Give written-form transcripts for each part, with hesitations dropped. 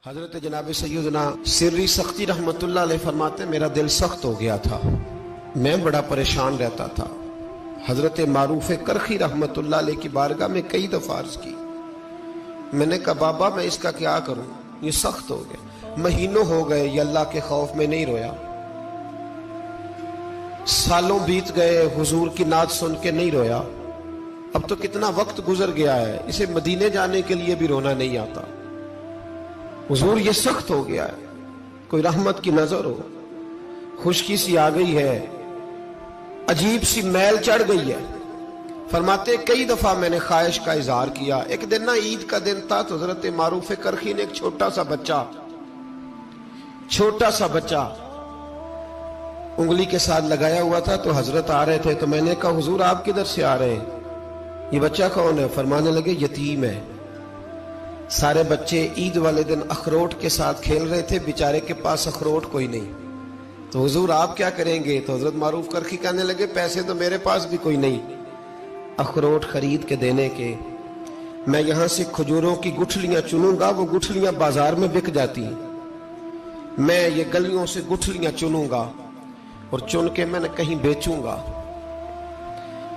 حضرت جناب سیدنا سری سختی رحمت اللہ علیہ فرماتے میرا دل سخت ہو گیا تھا، میں بڑا پریشان رہتا تھا۔ حضرت معروف کرخی رحمت اللہ علیہ کی بارگاہ میں کئی دفعہ عرض کی، میں نے کہا بابا میں اس کا کیا کروں، یہ سخت ہو گیا، مہینوں ہو گئے یہ اللہ کے خوف میں نہیں رویا، سالوں بیت گئے حضور کی نعت سن کے نہیں رویا، اب تو کتنا وقت گزر گیا ہے، اسے مدینے جانے کے لیے بھی رونا نہیں آتا، حضور یہ سخت ہو گیا ہے، کوئی رحمت کی نظر ہو، خشکی سی آ گئی ہے، عجیب سی میل چڑھ گئی ہے۔ فرماتے کئی دفعہ میں نے خواہش کا اظہار کیا۔ ایک دن نا عید کا دن تھا تو حضرت معروف کرخی نے ایک چھوٹا سا بچہ انگلی کے ساتھ لگایا ہوا تھا، تو حضرت آ رہے تھے، تو میں نے کہا حضور آپ کدھر سے آ رہے ہیں، یہ بچہ کون ہے؟ فرمانے لگے یتیم ہے۔ سارے بچے عید والے دن اخروٹ کے ساتھ کھیل رہے تھے، بیچارے کے پاس اخروٹ کوئی نہیں، تو حضور آپ کیا کریں گے؟ تو حضرت معروف کرخی کہنے لگے پیسے تو میرے پاس بھی کوئی نہیں اخروٹ خرید کے دینے کے، میں یہاں سے کھجوروں کی گٹھلیاں چنوں گا، وہ گٹھلیاں بازار میں بک جاتی ہیں، میں یہ گلیوں سے گٹھلیاں چنوں گا اور چن کے میں نے کہیں بیچوں گا،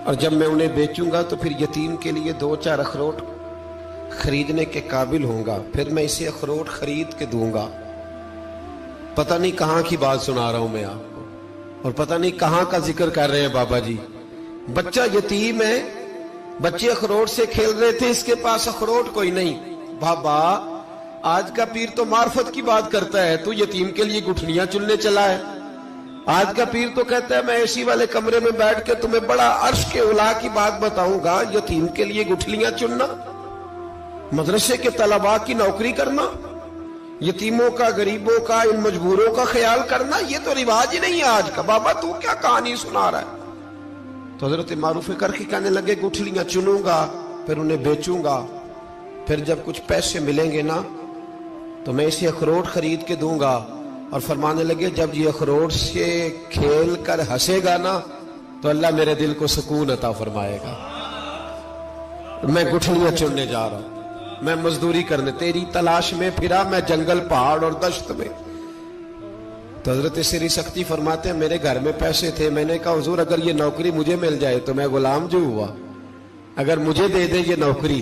اور جب میں انہیں بیچوں گا تو پھر یتیم کے لیے 2-4 اخروٹ خریدنے کے قابل ہوں گا، پھر میں اسے اخروٹ خرید کے دوں گا۔ پتہ نہیں کہاں کی بات سنا رہا ہوں میں آپ کو، اور پتہ نہیں کہاں کا ذکر کر رہے ہیں بابا جی۔ بچہ یتیم ہے، بچے اخروٹ سے کھیل رہے تھے، اس کے پاس اخروٹ کوئی نہیں۔ بابا آج کا پیر تو معرفت کی بات کرتا ہے، تو یتیم کے لیے گٹھلیاں چننے چلا ہے۔ آج کا پیر تو کہتا ہے میں اے سی والے کمرے میں بیٹھ کے تمہیں بڑا عرش کے اعلیٰ کی بات بتاؤں گا، یتیم کے لیے گٹھلیاں چننا، مدرسے کے طلباء کی نوکری کرنا، یتیموں کا، غریبوں کا، ان مجبوروں کا خیال کرنا، یہ تو رواج ہی نہیں ہے آج کا۔ بابا تو کیا کہانی سنا رہا ہے؟ تو حضرت معروف کرخی کہنے لگے گٹھلیاں چنوں گا، پھر انہیں بیچوں گا، پھر جب کچھ پیسے ملیں گے نا تو میں اسے اخروٹ خرید کے دوں گا، اور فرمانے لگے جب یہ اخروٹ سے کھیل کر ہنسے گا نا تو اللہ میرے دل کو سکون عطا فرمائے گا۔ میں گٹھلیاں چننے جا رہا ہوں، میں مزدوری کرنے، تیری تلاش میں پھرا میں جنگل، پہاڑ اور دشت میں۔ تو حضرت سری سختی فرماتے ہیں میرے گھر میں پیسے تھے، میں نے کہا حضور اگر یہ نوکری مجھے مل جائے تو میں غلام جو ہوا، اگر مجھے دے دے یہ نوکری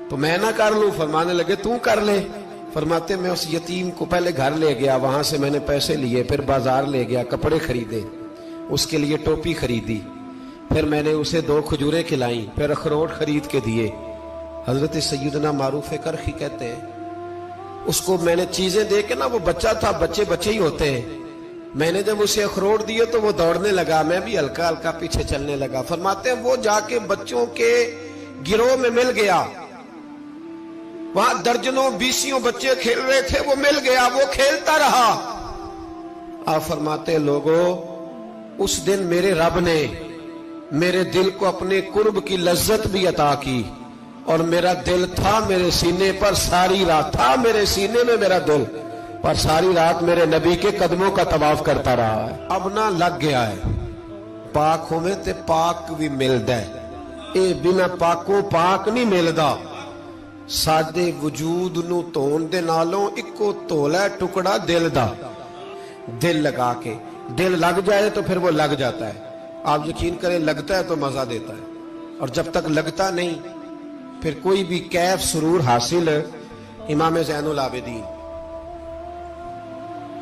تو میں نہ کر لوں؟ فرمانے لگے تو کر لے۔ فرماتے میں اس یتیم کو پہلے گھر لے گیا، وہاں سے میں نے پیسے لیے، پھر بازار لے گیا، کپڑے خریدے، اس کے لیے ٹوپی خریدی، پھر میں نے اسے 2 کھجوریں کھلائیں، پھر اخروٹ خرید کے دیے۔ حضرت سیدنا معروف کرخی کہتے ہیں اس کو میں نے چیزیں دے کے نا، وہ بچہ تھا، بچے ہی ہوتے ہیں، میں نے جب اسے اخروٹ دیے تو وہ دوڑنے لگا، میں بھی ہلکا ہلکا پیچھے چلنے لگا۔ فرماتے ہیں وہ جا کے بچوں کے گروہ میں مل گیا، وہاں درجنوں 20 بچے کھیل رہے تھے، وہ مل گیا، وہ کھیلتا رہا۔ آپ فرماتے ہیں لوگوں اس دن میرے رب نے میرے دل کو اپنے قرب کی لذت بھی عطا کی، اور میرا دل تھا میرے سینے پر ساری رات، تھا میرے سینے میں میرا دل، پر ساری رات میرے نبی کے قدموں کا طواف کرتا رہا ہے۔ اب نہ لگ گیا ہے، پاک ہوئے تے پاک بھی ملدا ہے، اے بنا پاکوں پاک نہیں ملدا۔ سادے وجود نو تون دے نالوں اکو تولا ٹکڑا دل دا، دل لگا کے، دل لگ جائے تو پھر وہ لگ جاتا ہے۔ آپ یقین کریں لگتا ہے تو مزہ دیتا ہے، اور جب تک لگتا نہیں پھر کوئی بھی کیف سرور حاصل۔ امام زین العابدین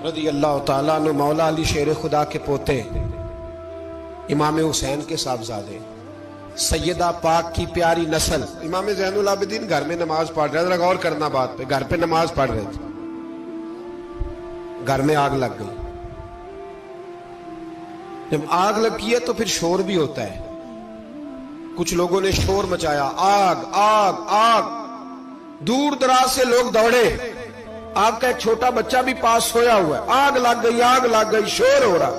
رضی اللہ تعالیٰ عنہ مولا علی شیر خدا کے پوتے، امام حسین کے صاحبزادے، سیدہ پاک کی پیاری نسل، امام زین العابدین گھر میں نماز پڑھ رہے تھے، غور کرنا بات پہ، گھر پہ نماز پڑھ رہے تھے، گھر میں آگ لگ گئی۔ جب آگ لگی ہے تو پھر شور بھی ہوتا ہے، کچھ لوگوں نے شور مچایا، آگ آگ آگ، دور دراز سے لوگ دوڑے، آپ کا ایک چھوٹا بچہ بھی پاس سویا ہوا ہے، آگ لگ گئی، شور ہو رہا،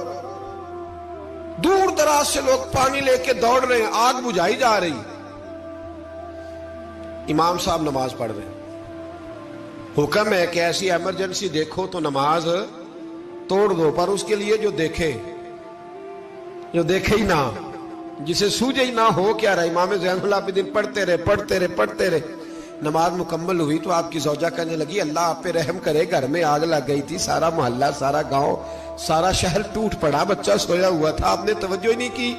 دور دراز سے لوگ پانی لے کے دوڑ رہے ہیں، آگ بجھائی جا رہی، امام صاحب نماز پڑھ رہے ہیں، حکم ہے کہ ایسی ایمرجنسی دیکھو تو نماز توڑ دو، پر اس کے لیے جو دیکھے ہی نہ، جسے سوجے ہی نہ ہو کیا رہا۔ امام زین العابدین پڑھتے رہے، نماز مکمل ہوئی تو آپ کی زوجہ کہنے لگی اللہ آپ پہ رحم کرے، گھر میں آگ لگ گئی تھی، سارا محلہ، سارا گاؤں، سارا شہر ٹوٹ پڑا، بچہ سویا ہوا تھا، آپ نے توجہ ہی نہیں کی۔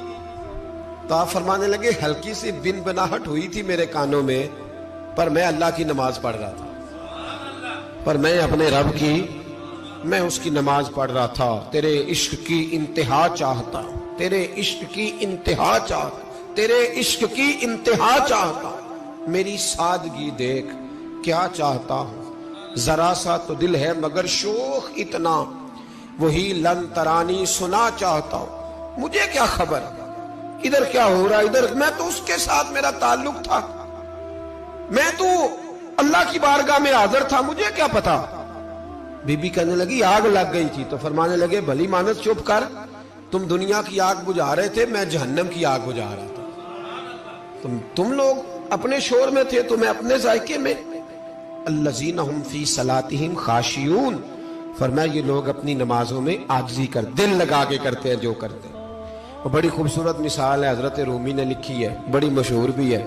تو آپ فرمانے لگے ہلکی سی بن بناہٹ ہوئی تھی میرے کانوں میں، پر میں اللہ کی نماز پڑھ رہا تھا، پر میں اپنے رب کی، میں اس کی نماز پڑھ رہا تھا، تیرے عشق کی انتہا چاہتا، تیرے عشق کی انتہا چاہتا، تیرے عشق کی انتہا چاہتا، میری سادگی دیکھ کیا چاہتا ہوں، ذرا سا تو دل ہے مگر شوق اتنا، وہی لن ترانی سنا چاہتا ہوں، مجھے کیا خبر ادھر کیا ہو رہا، ادھر میں تو اس کے ساتھ میرا تعلق تھا، میں تو اللہ کی بارگاہ میں حاضر تھا، مجھے کیا پتا۔ بی بی کہنے لگی آگ لگ گئی تھی، تو فرمانے لگے بھلی مانت چپ کر، تم دنیا کی آگ بجھا رہے تھے، میں جہنم کی آگ بجھا رہا تھا، تم لوگ اپنے شور میں تھے تو میں اپنے ذائقے میں۔ الذین ہم فی صلاتہم خاشعون، فرمایا یہ لوگ اپنی نمازوں میں عاجزی کر، دل لگا کے کرتے ہیں جو کرتے ہیں۔ اور بڑی خوبصورت مثال ہے، حضرت رومی نے لکھی ہے، بڑی مشہور بھی ہے۔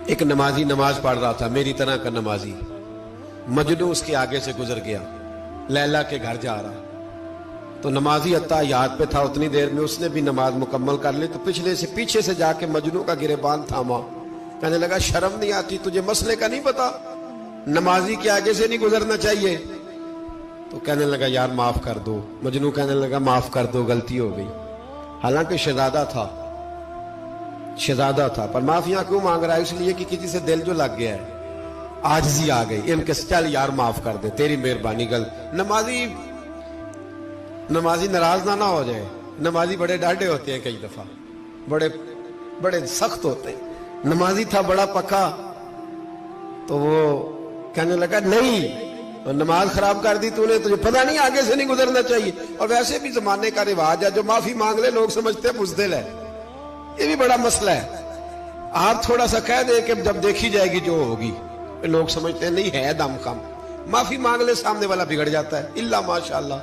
ایک نمازی نماز پڑھ رہا تھا، میری طرح کا نمازی، مجنوں اس کے آگے سے گزر گیا، لیلا کے گھر جا رہا، تو نمازی اتحیات پہ تھا، اتنی دیر میں اس نے بھی نماز مکمل کر لی، تو پیچھے سے جا کے مجنوں کا گریبان تھاما، کہنے لگا شرم نہیں آتی تجھے، مسئلے کا نہیں پتا، نمازی کے آگے سے نہیں گزرنا چاہیے؟ تو کہنے لگا یار معاف کر دو، مجنوں کہنے لگا معاف کر دو، غلطی ہو گئی، حالانکہ شہزادہ تھا، پر معافیاں کیوں مانگ رہا ہے؟ اس لیے کہ کسی سے دل جو لگ گیا ہے، عاجزی آ گئی، ان کے چل یار معاف کر دے، تیری مہربانی، نمازی ناراض نہ ہو جائے، نمازی بڑے ڈاڈے ہوتے ہیں، کئی دفعہ بڑے سخت ہوتے ہیں، نمازی تھا بڑا پکا، تو وہ کہنے لگا نہیں، نماز خراب کر دی تو نے، تجھے پتہ نہیں آگے سے نہیں گزرنا چاہیے، اور ویسے بھی زمانے کا رواج ہے، جو معافی مانگ لے لوگ سمجھتے ہیں بزدل ہے، یہ بھی بڑا مسئلہ ہے، آپ تھوڑا سا کہہ دے کہ جب دیکھی جائے گی جو ہوگی، لوگ سمجھتے ہیں نہیں ہے دم کم، معافی مانگ لے سامنے والا بگڑ جاتا ہے، الا ماشاءاللہ،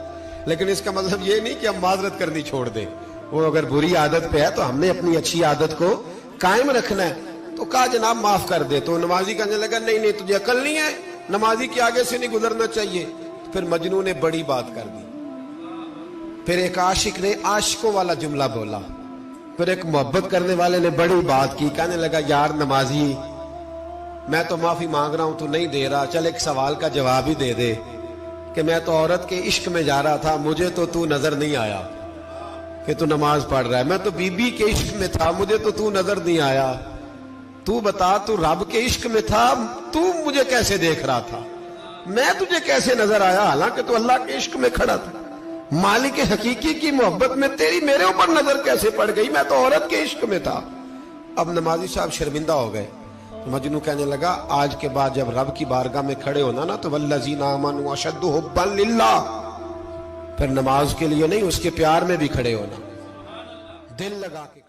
لیکن اس کا مطلب یہ نہیں کہ ہم معذرت کرنی چھوڑ دیں، وہ اگر بری عادت پہ ہے تو ہم نے اپنی اچھی عادت کو قائم رکھنا ہے، تو کہا جناب معاف کر دے، تو نمازی کہنے لگا نہیں تجھے عقل نہیں ہے، نمازی کے آگے سے نہیں گزرنا چاہیے، پھر مجنوں نے بڑی بات کر دی، پھر ایک عاشق نے عاشقوں والا جملہ بولا، پھر ایک محبت کرنے والے نے بڑی بات کی، کہنے لگا یار نمازی میں تو معافی مانگ رہا ہوں تو نہیں دے رہا، چل ایک سوال کا جواب ہی دے دے کہ میں تو عورت کے عشق میں جا رہا تھا، مجھے تو نظر نہیں آیا کہ تو نماز پڑھ رہا ہے، میں تو بی بی کے عشق میں تھا، مجھے تو نظر نہیں آیا، تو بتا تو رب کے عشق میں تھا، تو مجھے کیسے دیکھ رہا تھا، میں تجھے کیسے نظر آیا، حالانکہ تو اللہ کے عشق میں کھڑا تھا، مالک حقیقی کی محبت میں تیری میرے اوپر نظر کیسے پڑ گئی، میں تو عورت کے عشق میں تھا۔ اب نمازی صاحب شرمندہ ہو گئے، مجنوں کہنے لگا آج کے بعد جب رب کی بارگاہ میں کھڑے ہونا نا، تو والذین آمنوا اشد حبا للہ، پھر نماز کے لیے نہیں، اس کے پیار میں بھی کھڑے ہونا، دل لگا کے